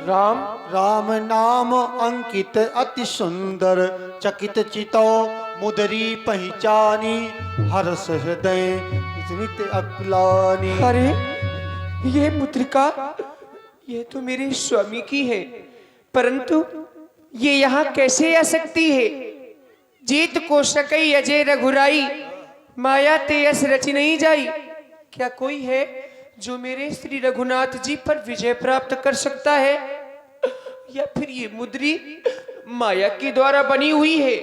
राम राम नाम अंकित अति सुंदर, चकित चितो मुदरी पहचानी, हर्ष हृदय नित अकुलानी। अरे ये मुद्रिका, ये तो मेरे स्वामी की है, परंतु ये यहाँ कैसे आ सकती है? जीत को सकई अजय रघुराई, माया ते यस रचि नहीं जाई। क्या कोई है जो मेरे श्री रघुनाथ जी पर विजय प्राप्त कर सकता है, या फिर ये मुद्री माया के द्वारा बनी हुई है?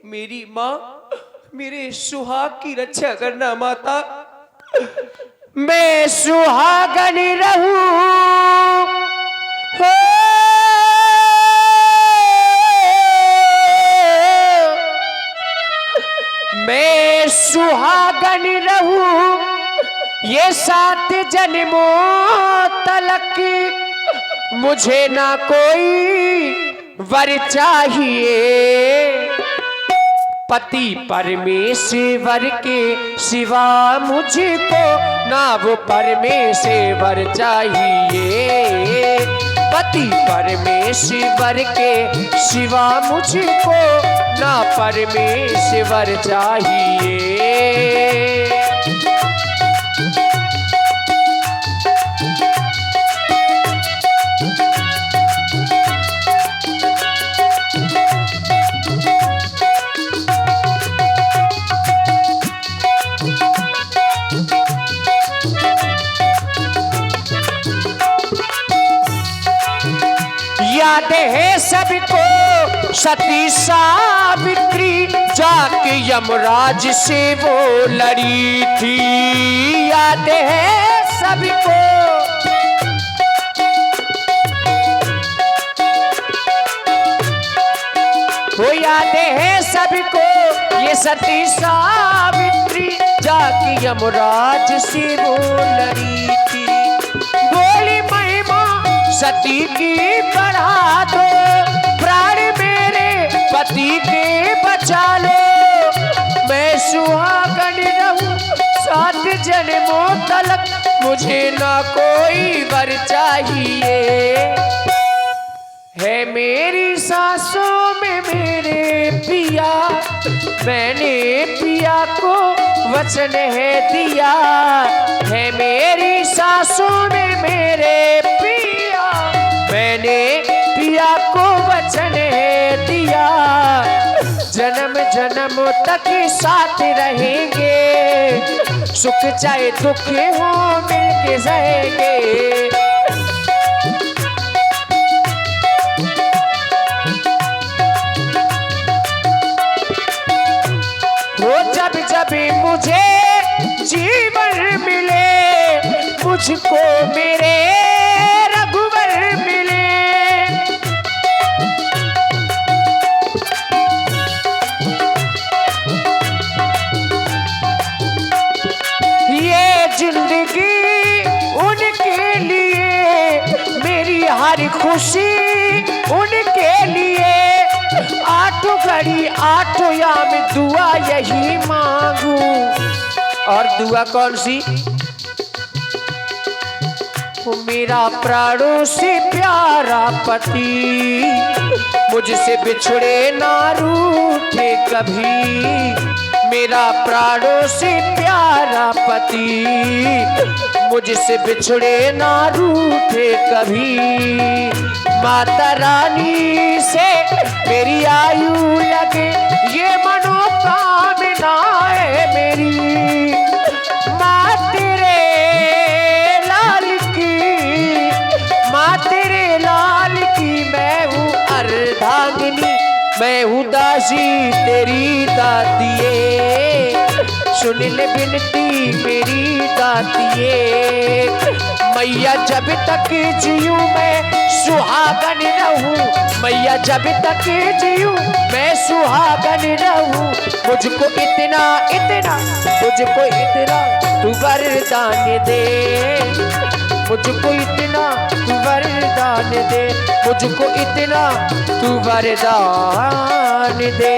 मेरी माँ, मेरे सुहाग की रक्षा करना माता। मैं सुहागन रहूं हो, मैं सुहागन रहूं ये 7 जन्मों तलक, मुझे ना कोई वर चाहिए, पति परमेश्वर के सिवा मुझको ना वो परमेश्वर चाहिए, पति परमेश्वर के सिवा मुझको ना परमेश्वर चाहिए। याद है सबको सती सावित्री, जाके यमराज से वो लड़ी थी। याद है सबको, वो याद है सबको ये सती सावित्री, जाके यमराज से वो लड़ी थी। बोली महिमा सती की बढ़ा दो, प्राण मेरे पति के बचा लो, मैं सुहागन रहूं 7 जन्मों तलक, मुझे ना कोई वर चाहिए। है मेरी सांसों में मेरे पिया, मैंने पिया को वचन है दिया, है मेरी सांसों में मेरे पिया, मैंने पिया को वचन है दिया, जन्म जन्म तक साथ रहेंगे, सुख चाहे दुख हो मिलके सहेंगे। जब जब मुझे जीवन मिले, मुझको मेरे रघुवर मिले, ये जिंदगी उनके लिए, मेरी हर खुशी उनके लिए, 8 घड़ी 8 याम दुआ यही मांगू। और दुआ कौन सी? वो मेरा प्राणों से प्यारा पति, मुझसे बिछड़े ना रूठे कभी, मेरा प्राणों से प्यारा पति, मुझसे बिछड़े ना रूठे कभी। माता रानी से मेरी आयु लगे, ये मनोकामना है मेरी, माँ तेरे लाल की, माँ तेरे लाल की मैं हूँ अर्धांगिनी, मैं हूँ दासी तेरी दातिये, सुन ले बिनती मेरी दातिये। मैया जब तक जीऊं मैं सुहागन रहूं, मैया जब तक जीऊं मैं सुहागन रहूं, मुझको इतना इतना, मुझको इतना तू वरदान दे, मुझको इतना तू वरदान दे, मुझको इतना तू वरदान दे।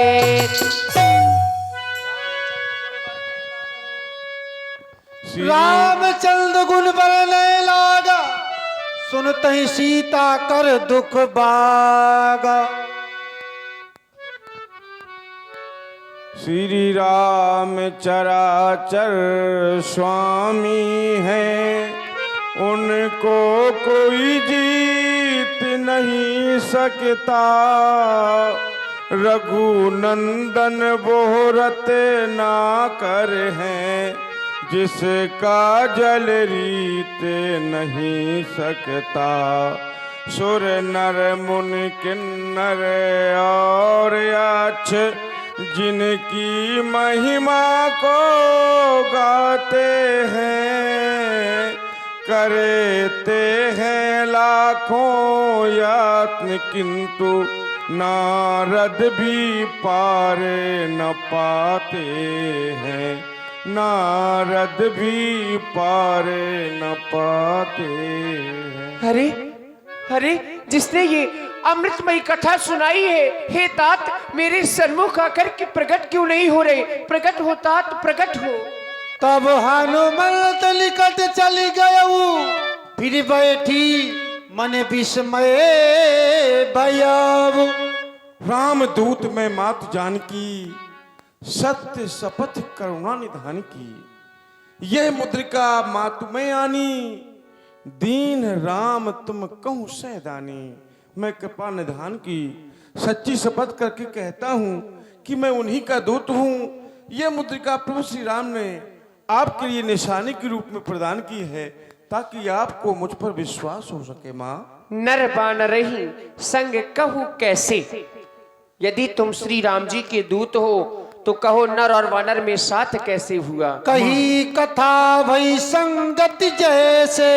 रामचंद्र गुण बरने लागा, सुनत ही सीता कर दुख बागा। श्री राम चराचर स्वामी हैं, उनको कोई जीत नहीं सकता। रघुनंदन बोहरत ना कर हैं, जिसका जल रीत नहीं सकता। सुर नर मुनि किन्नर और याक्ष, जिनकी महिमा को गाते हैं, करते हैं लाखों यातन, किंतु नारद भी पार न पाते हैं। नारद भी पार न पाते हैं। अरे अरे, जिसने ये अमृतमयी कथा सुनाई है, हे तात मेरे सन्मुख आकर के प्रकट क्यों नहीं हो रहे? प्रकट हो तात, प्रकट हो। तब हनुमंत निकट चली गयऊ, फिर बैठी मन विस्मय भयऊ। रामदूत में मात जानकी, सत्य शपथ करुणा निधान की। यह मुद्रिका मातु में आनी, दीन राम तुम कहूँ सहदानी। मैं कृपा निधान की सच्ची शपथ करके कहता हूँ कि मैं उन्हीं का दूत हूँ। यह मुद्रिका प्रभु श्री राम ने आपके लिए निशानी के रूप में प्रदान की है, ताकि आपको मुझ पर विश्वास हो सके। माँ, नर बानर ही संग कहूँ कैसे? यदि तुम श्री राम जी के दूत हो तो कहो नर और वानर में साथ कैसे हुआ? कही कथा भई संगति जैसे।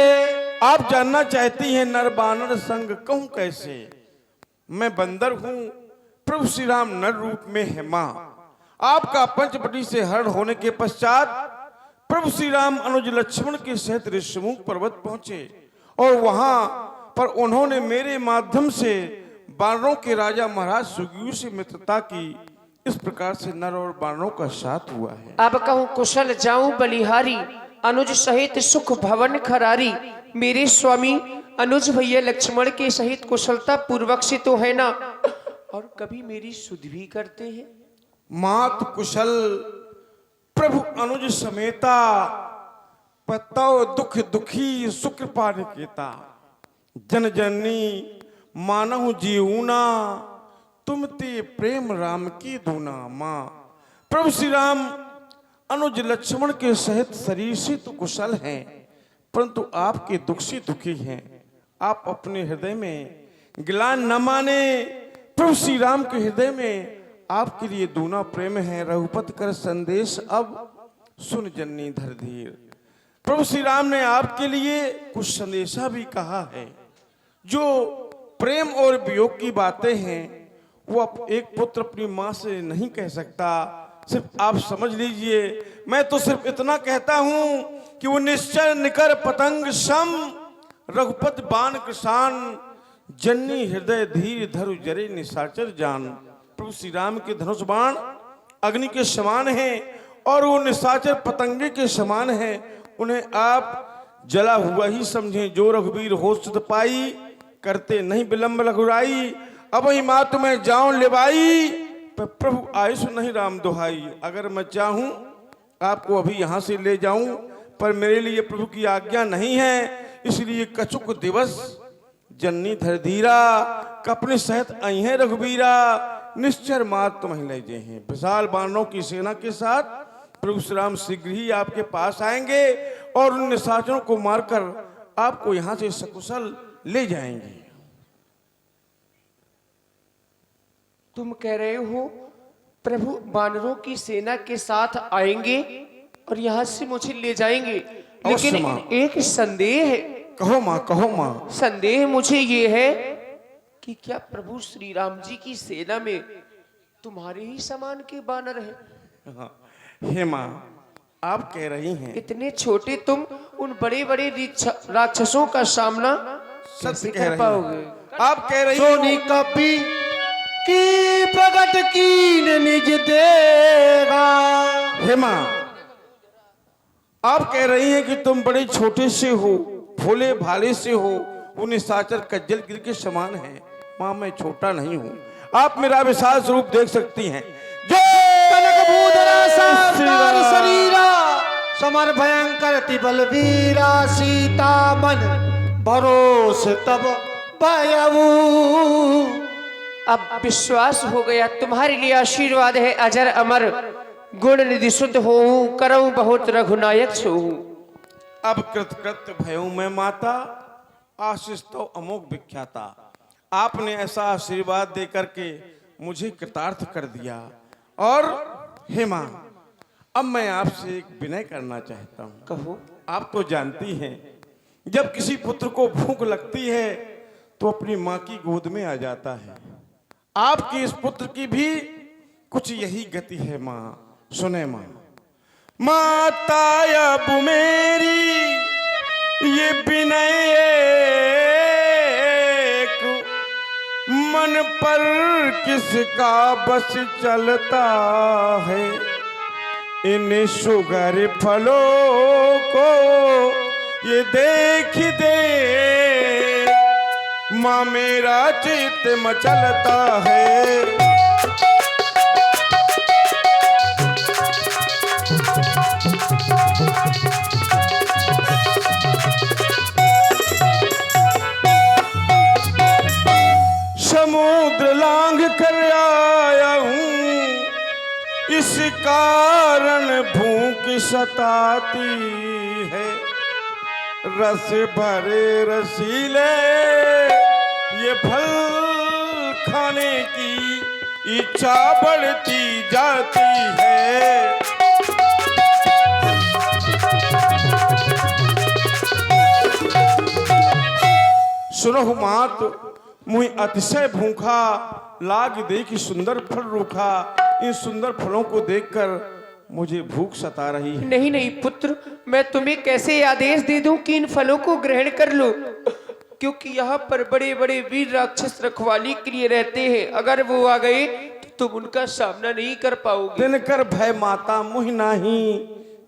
आप जानना चाहती हैं नर बानर संग कहूं कैसे? मैं बंदर हूं, प्रभु श्री राम नर रूप में है। मां, आपका पंचवटी से हरण होने के पश्चात प्रभु श्री राम अनुज लक्ष्मण के सहित ऋषिमुख पर्वत पहुंचे, और वहां पर उन्होंने मेरे माध्यम से बानरों के राजा महाराज सुग्रीव से मित्रता की। इस प्रकार से नर और बानरों का साथ हुआ है। अब कहूँ कुशल जाऊं बलिहारी, अनुज सहित सुख भवन खरारी। मेरे स्वामी अनुज भैया लक्ष्मण के सहित कुशलता पूर्वक से तो है ना, और कभी मेरी सुध भी करते हैं। मात कुशल प्रभु अनुज समेता, पतौ दुख दुखी सुकृपा निकेता। जन जननी मानहु जीऊना, तुम ते प्रेम राम की दूना। माँ, प्रभु श्री राम अनुज लक्ष्मण के सहित शरीर से तो कुशल हैं, परंतु आपके दुख से दुखी हैं। आप अपने हृदय में गिलान न माने। प्रभु श्री राम के हृदय में आपके लिए दूना प्रेम है। रघुपति कर संदेश अब सुन जननी धर धीर। प्रभु श्री राम ने आपके लिए कुछ संदेशा भी कहा है। जो प्रेम और वियोग की बातें हैं, वो एक पुत्र अपनी माँ से नहीं कह सकता। सिर्फ आप समझ लीजिए, मैं तो सिर्फ इतना कहता हूं कि वो निश्चर निकर पतंग सम, रघुपति बाण कृषाण, जन्नी हृदय धीर धरु जरे निशाचर जान। प्रभु श्री राम के धनुष बाण अग्नि के समान हैं, और वो निशाचर पतंगे के समान हैं। उन्हें आप जला हुआ ही समझें। जो रघुवीर होस्ट पाई, करते नहीं विलंब रघुराई। अब ही माँ तुम्हें जाऊं लेवाई, पर प्रभु आयुष नहीं राम दुहाई। अगर मैं चाहूं आपको अभी यहाँ से ले जाऊं, पर मेरे लिए प्रभु की आज्ञा नहीं है। इसलिए कछुक दिवस जननी धर धीरा, कपने सहित आई है रघुबीरा। निश्चर मात तुम्हें ले जे हैं। विशाल बानरों की सेना के साथ प्रभु श्री राम शीघ्र ही आपके पास आएंगे, और उन निशाचरों को मारकर आपको यहाँ से सकुशल ले जाएंगे। तुम कह रहे हो प्रभु बानरों की सेना के साथ आएंगे और यहाँ से मुझे ले जाएंगे, लेकिन एक संदेह है। कहो माँ, कहो माँ। संदेह मुझे ये है कि क्या प्रभु श्री राम जी की सेना में तुम्हारे ही समान के बानर हैं? हाँ, हे माँ, आप कह रही हैं। इतने छोटे तुम उन बड़े बड़े राक्षसों का सामना कैसे कर पाओगे? आप कह रही सोनी कपी की प्रगट कीन निज देगा। हे माँ, आप कह रही हैं कि तुम बड़े छोटे से हो, भोले भाले से हो, वो निशाचर कज्जल गिर के समान है। माँ मैं छोटा नहीं हूँ, आप मेरा विशाल स्वरूप देख सकती हैं। कनक भूधरा साकार शरीरा समर भयंकर ति बलवीरा सीता मन भरोस तब भयऊ। अब विश्वास हो गया, तुम्हारे लिए आशीर्वाद है अजर अमर, गुण निधि शुद्ध हो, करऊं बहुत रघुनायक छो। अब कृतकृत्य भयऊ मैं माता, आशीष तो अमोघ विख्याता। आपने ऐसा आशीर्वाद दे करके मुझे कृतार्थ कर दिया। और हे माँ, अब मैं आपसे एक विनय करना चाहता हूँ। कहो। आप तो जानती हैं, जब किसी पुत्र को भूख लगती है तो अपनी माँ की गोद में आ जाता है। आपके इस पुत्र की भी कुछ यही गति है माँ। सुने माँ, माता अब मेरी ये विनय एक, मन पर किसका बस चलता है। इन सुगर फलों को ये देख दे, माँ मेरा चित्त मचलता है। समुद्र लांघ कर आया हूँ, इस कारण भूख सताती है। रस भरे रसीले ये फल खाने की इच्छा बढ़ती जाती है। सुनो मात, मुझे अतिशय भूखा लाग दे कि सुंदर फल रूखा। इन सुंदर फलों को देखकर मुझे भूख सता रही है। नहीं नहीं पुत्र, मैं तुम्हें कैसे आदेश दे दूं कि इन फलों को ग्रहण कर लो, क्योंकि यहाँ पर बड़े बड़े वीर राक्षस रखवाली के लिए रहते हैं। अगर वो आ गए तो तुम उनका सामना नहीं कर पाओगे। दिनकर भय माता मुहि नाही,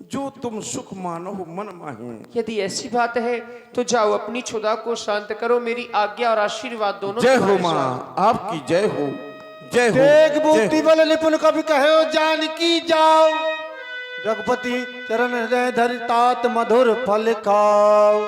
जो तुम सुख मानो मन माही। यदि ऐसी बात है तो जाओ, अपनी क्षुधा को शांत करो। मेरी आज्ञा और आशीर्वाद दोनों जय हो तुम्हारे माँ, साथ। आपकी जय हो, जय हो। देख बुद्धि बल निपुण कवि कहो जानकी जाओ, रघुपति चरण हृदय धरि तात मधुर फल खाओ।